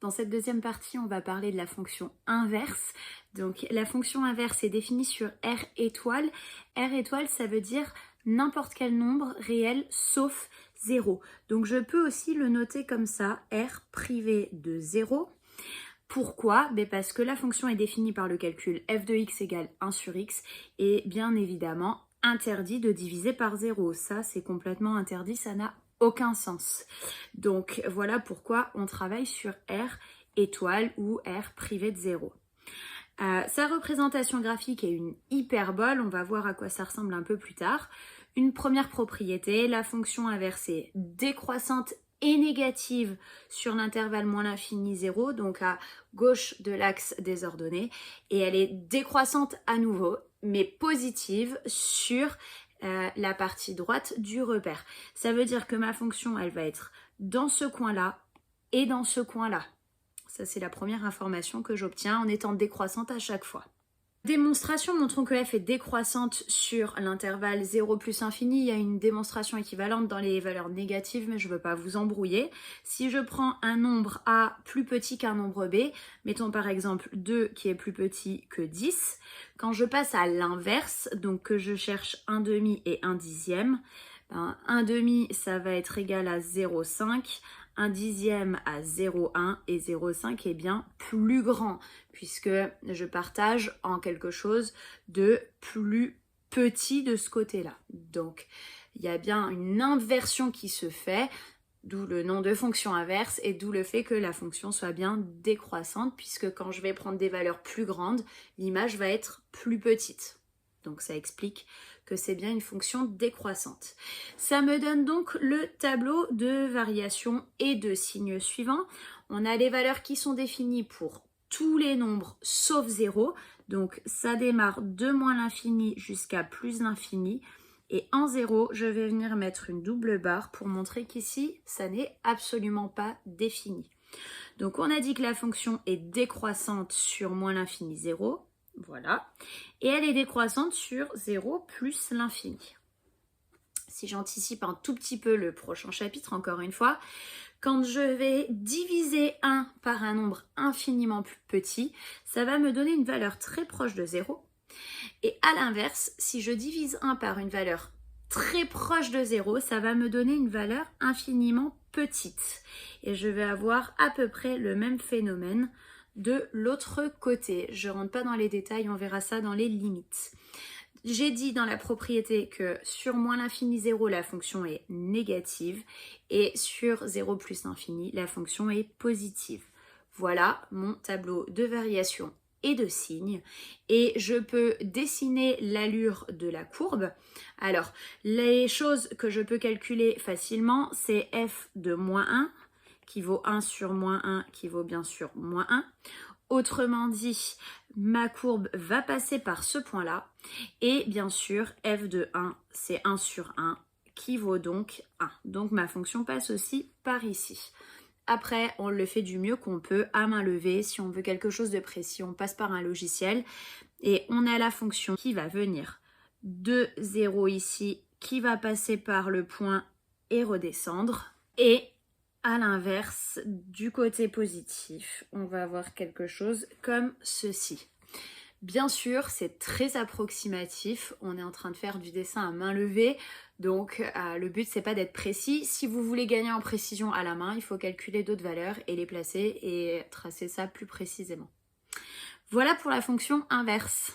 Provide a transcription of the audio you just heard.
Dans cette deuxième partie, on va parler de la fonction inverse. Donc la fonction inverse est définie sur R étoile. R étoile, ça veut dire n'importe quel nombre réel sauf 0. Donc je peux aussi le noter comme ça, R privé de 0. Pourquoi? Parce que la fonction est définie par le calcul f de x égale 1 sur x et bien évidemment interdit de diviser par 0. Ça, c'est complètement interdit, ça n'a aucun sens. Donc voilà pourquoi on travaille sur R étoile ou R privé de 0. Sa représentation graphique est une hyperbole, on va voir à quoi ça ressemble un peu plus tard. Une première propriété, la fonction inversée décroissante et négative sur l'intervalle moins l'infini 0, donc à gauche de l'axe des ordonnées, et elle est décroissante à nouveau, mais positive sur la partie droite du repère. Ça veut dire que ma fonction, elle va être dans ce coin-là et dans ce coin-là. Ça, c'est la première information que j'obtiens en étant décroissante à chaque fois. Démonstration, montrons que f est décroissante sur l'intervalle 0 plus infini. Il y a une démonstration équivalente dans les valeurs négatives, mais je ne veux pas vous embrouiller. Si je prends un nombre a plus petit qu'un nombre b, mettons par exemple 2 qui est plus petit que 10, quand je passe à l'inverse, donc que je cherche un demi et un dixième, un demi ça va être égal à 0,5, un dixième à 0,1 et 0,5 est bien plus grand puisque je partage en quelque chose de plus petit de ce côté-là. Donc il y a bien une inversion qui se fait, d'où le nom de fonction inverse et d'où le fait que la fonction soit bien décroissante puisque quand je vais prendre des valeurs plus grandes, l'image va être plus petite. Donc ça explique que c'est bien une fonction décroissante. Ça me donne donc le tableau de variation et de signes suivants. On a les valeurs qui sont définies pour tous les nombres sauf 0. Donc ça démarre de moins l'infini jusqu'à plus l'infini. Et en 0, je vais venir mettre une double barre pour montrer qu'ici, ça n'est absolument pas défini. Donc on a dit que la fonction est décroissante sur moins l'infini 0. Voilà. Et elle est décroissante sur 0 plus l'infini. Si j'anticipe un tout petit peu le prochain chapitre, encore une fois, quand je vais diviser 1 par un nombre infiniment plus petit, ça va me donner une valeur très proche de 0. Et à l'inverse, si je divise 1 par une valeur très proche de 0, ça va me donner une valeur infiniment petite. Et je vais avoir à peu près le même phénomène de l'autre côté. Je ne rentre pas dans les détails, on verra ça dans les limites. J'ai dit dans la propriété que sur moins l'infini 0, la fonction est négative et sur 0 plus l'infini, la fonction est positive. Voilà mon tableau de variation et de signes et je peux dessiner l'allure de la courbe. Alors, les choses que je peux calculer facilement, c'est f de moins 1 qui vaut 1 sur moins 1 qui vaut bien sûr moins 1. Autrement dit, ma courbe va passer par ce point-là et bien sûr f de 1 c'est 1 sur 1 qui vaut donc 1. Donc ma fonction passe aussi par ici. Après, on le fait du mieux qu'on peut à main levée. Si on veut quelque chose de précis, on passe par un logiciel. Et on a la fonction qui va venir de 0 ici, qui va passer par le point et redescendre. Et à l'inverse, du côté positif, on va avoir quelque chose comme ceci. Bien sûr, c'est très approximatif. On est en train de faire du dessin à main levée. Donc, le but, c'est pas d'être précis. Si vous voulez gagner en précision à la main, il faut calculer d'autres valeurs et les placer et tracer ça plus précisément. Voilà pour la fonction inverse.